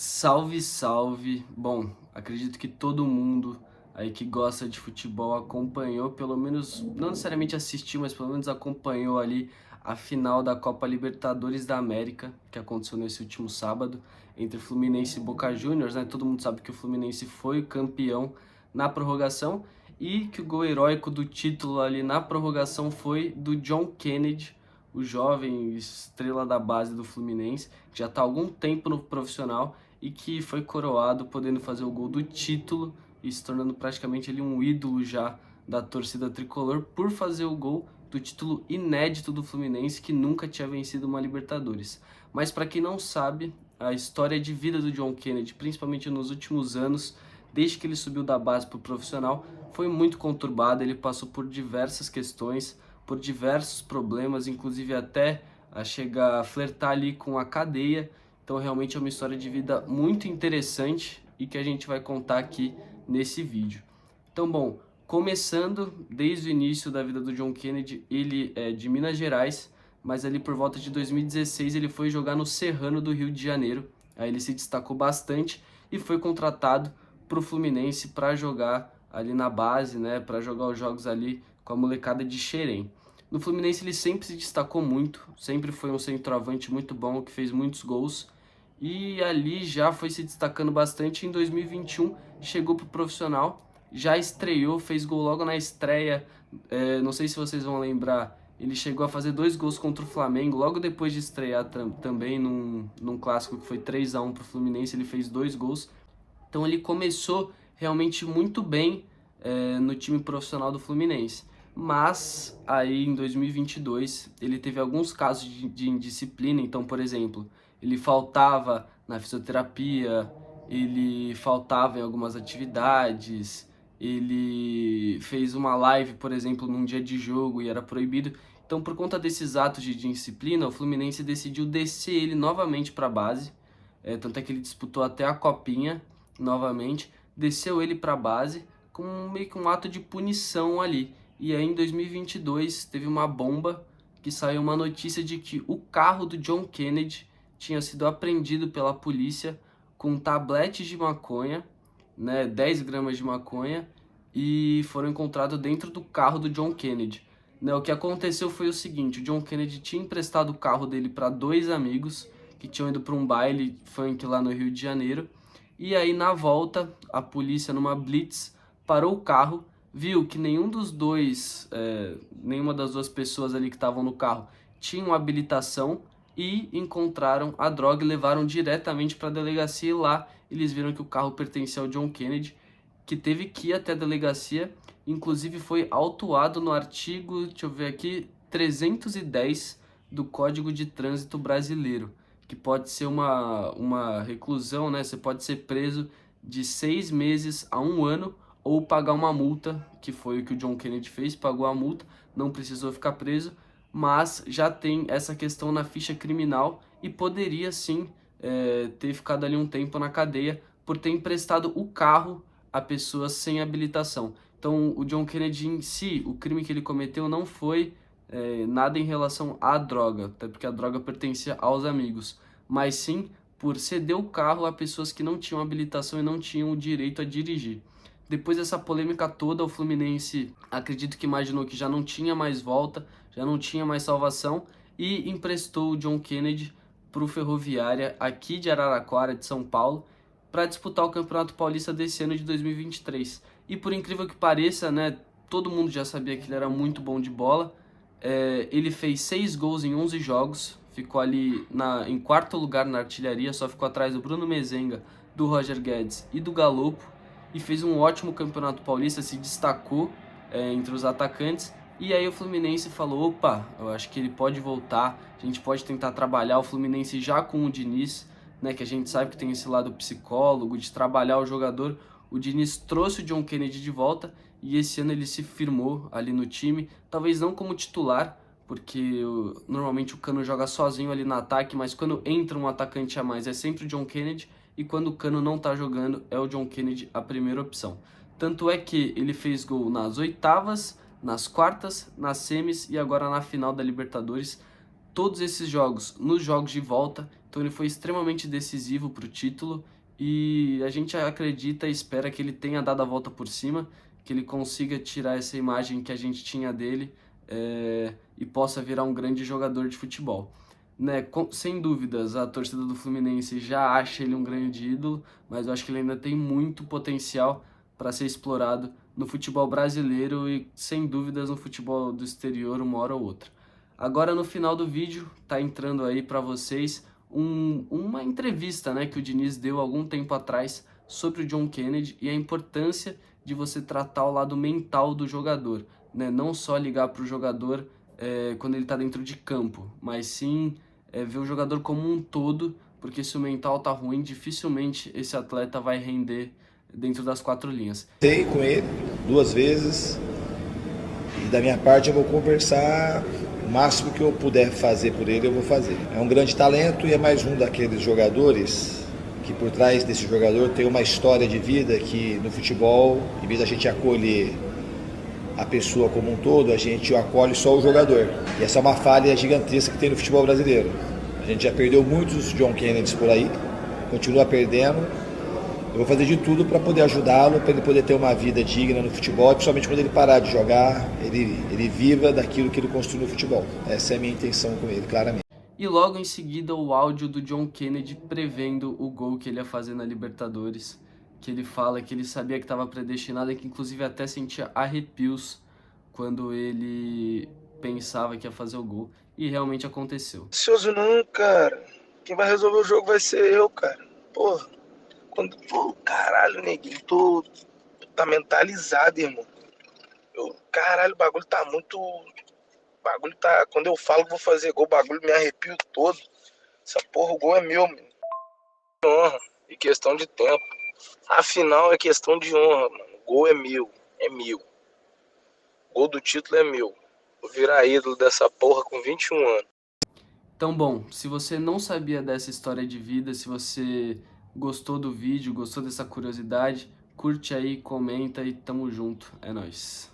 Salve, salve! Bom, acredito que todo mundo aí que gosta de futebol acompanhou, pelo menos, não necessariamente assistiu, mas pelo menos acompanhou ali a final da Copa Libertadores da América, que aconteceu nesse último sábado, entre Fluminense e Boca Juniors, né? Todo mundo sabe que o Fluminense foi o campeão na prorrogação e que o gol heróico do título ali na prorrogação foi do John Kennedy, o jovem estrela da base do Fluminense, que já está há algum tempo no profissional e que foi coroado podendo fazer o gol do título e se tornando praticamente ele um ídolo já da torcida tricolor por fazer o gol do título inédito do Fluminense, que nunca tinha vencido uma Libertadores. Mas para quem não sabe, a história de vida do John Kennedy, principalmente nos últimos anos, desde que ele subiu da base para o profissional, foi muito conturbada. Ele passou por diversas questões, por diversos problemas, inclusive até a chegar a flertar ali com a cadeia. Então realmente é uma história de vida muito interessante e que a gente vai contar aqui nesse vídeo. Então, bom, começando desde o início da vida do John Kennedy, ele é de Minas Gerais, mas ali por volta de 2016 ele foi jogar no Serrano do Rio de Janeiro. Aí ele se destacou bastante e foi contratado para o Fluminense para jogar ali na base, né, para jogar os jogos ali com a molecada de Xerém. No Fluminense ele sempre se destacou muito, sempre foi um centroavante muito bom, que fez muitos gols. E ali já foi se destacando bastante. Em 2021 chegou pro profissional, já estreou, fez gol logo na estreia. Não sei se vocês vão lembrar, ele chegou a fazer 2 gols contra o Flamengo, logo depois de estrear também num clássico que foi 3-1 pro Fluminense, ele fez 2 gols. Então ele começou realmente muito bem no time profissional do Fluminense. Mas aí em 2022 ele teve alguns casos de indisciplina. Então, por exemplo, ele faltava na fisioterapia, ele faltava em algumas atividades, ele fez uma live, por exemplo, num dia de jogo e era proibido. Então, por conta desses atos de indisciplina, o Fluminense decidiu descer ele novamente para a base. Tanto é que ele disputou até a Copinha novamente, desceu ele para a base com meio que um ato de punição ali. E aí em 2022 teve uma bomba que saiu uma notícia de que o carro do John Kennedy tinha sido apreendido pela polícia com tabletes de maconha, né, 10 gramas de maconha, e foram encontrados dentro do carro do John Kennedy. Né, o que aconteceu foi o seguinte: o John Kennedy tinha emprestado o carro dele para 2 amigos que tinham ido para um baile funk lá no Rio de Janeiro. E aí na volta, a polícia numa blitz parou o carro, viu que nenhuma das duas pessoas ali que estavam no carro tinham habilitação e encontraram a droga e levaram diretamente para a delegacia. E lá eles viram que o carro pertencia ao John Kennedy, que teve que ir até a delegacia, inclusive foi autuado no artigo, deixa eu ver aqui, 310 do Código de Trânsito Brasileiro, que pode ser uma reclusão, né? Você pode ser preso de 6 meses a 1 ano ou pagar uma multa, que foi o que o John Kennedy fez, pagou a multa, não precisou ficar preso, mas já tem essa questão na ficha criminal e poderia sim ter ficado ali um tempo na cadeia por ter emprestado o carro a pessoas sem habilitação. Então o John Kennedy em si, o crime que ele cometeu não foi nada em relação à droga, até porque a droga pertencia aos amigos, mas sim por ceder o carro a pessoas que não tinham habilitação e não tinham o direito a dirigir. Depois dessa polêmica toda, o Fluminense acredito que imaginou que já não tinha mais volta, já não tinha mais salvação e emprestou o John Kennedy para o Ferroviária aqui de Araraquara, de São Paulo, para disputar o Campeonato Paulista desse ano de 2023. E por incrível que pareça, né, todo mundo já sabia que ele era muito bom de bola. Ele fez 6 gols em 11 jogos, ficou ali em 4º lugar na artilharia, só ficou atrás do Bruno Mezenga, do Roger Guedes e do Galopo, e fez um ótimo Campeonato Paulista, se destacou entre os atacantes. E aí o Fluminense falou: opa, eu acho que ele pode voltar, a gente pode tentar trabalhar o Fluminense já com o Diniz, né, que a gente sabe que tem esse lado psicólogo, de trabalhar o jogador. O Diniz trouxe o John Kennedy de volta e esse ano ele se firmou ali no time, talvez não como titular, porque normalmente o Cano joga sozinho ali no ataque, mas quando entra um atacante a mais é sempre o John Kennedy, e quando o Cano não tá jogando é o John Kennedy a primeira opção. Tanto é que ele fez gol nas oitavas, nas quartas, nas semis e agora na final da Libertadores. Todos esses jogos, nos jogos de volta, Então ele foi extremamente decisivo para o título e a gente acredita e espera que ele tenha dado a volta por cima, que ele consiga tirar essa imagem que a gente tinha dele e possa virar um grande jogador de futebol. Né, sem dúvidas, a torcida do Fluminense já acha ele um grande ídolo, mas eu acho que ele ainda tem muito potencial para ser explorado no futebol brasileiro e, sem dúvidas, no futebol do exterior uma hora ou outra. Agora, no final do vídeo, tá entrando aí para vocês uma entrevista, né, que o Diniz deu algum tempo atrás sobre o John Kennedy e a importância de você tratar o lado mental do jogador, né, não só ligar para o jogador quando ele está dentro de campo, mas sim ver o jogador como um todo, porque se o mental tá ruim, dificilmente esse atleta vai render dentro das quatro linhas. Sei com ele 2 vezes e da minha parte eu vou conversar o máximo que eu puder fazer por ele, eu vou fazer. É um grande talento e é mais um daqueles jogadores que por trás desse jogador tem uma história de vida que no futebol, em vez da gente acolher a pessoa como um todo, a gente acolhe só o jogador. E essa é uma falha gigantesca que tem no futebol brasileiro. A gente já perdeu muitos John Kennedys por aí, continua perdendo. Eu vou fazer de tudo para poder ajudá-lo, para ele poder ter uma vida digna no futebol, e principalmente quando ele parar de jogar, ele viva daquilo que ele construiu no futebol. Essa é a minha intenção com ele, claramente. E logo em seguida o áudio do John Kennedy prevendo o gol que ele ia fazer na Libertadores, que ele fala que ele sabia que estava predestinado e que inclusive até sentia arrepios quando ele pensava que ia fazer o gol, e realmente aconteceu. Ansioso não, cara. Quem vai resolver o jogo vai ser eu, cara. Porra. Pô, caralho, neguinho, tá mentalizado, irmão. Caralho, o bagulho tá muito. O bagulho tá. Quando eu falo que vou fazer gol, o bagulho me arrepio todo. Essa porra, o gol é meu, mano. Honra. E questão de tempo. Afinal, é questão de honra, mano. O gol é meu. É meu. O gol do título é meu. Vou virar ídolo dessa porra com 21 anos. Então, bom, se você não sabia dessa história de vida, se você gostou do vídeo, gostou dessa curiosidade, curte aí, comenta e tamo junto. É nóis.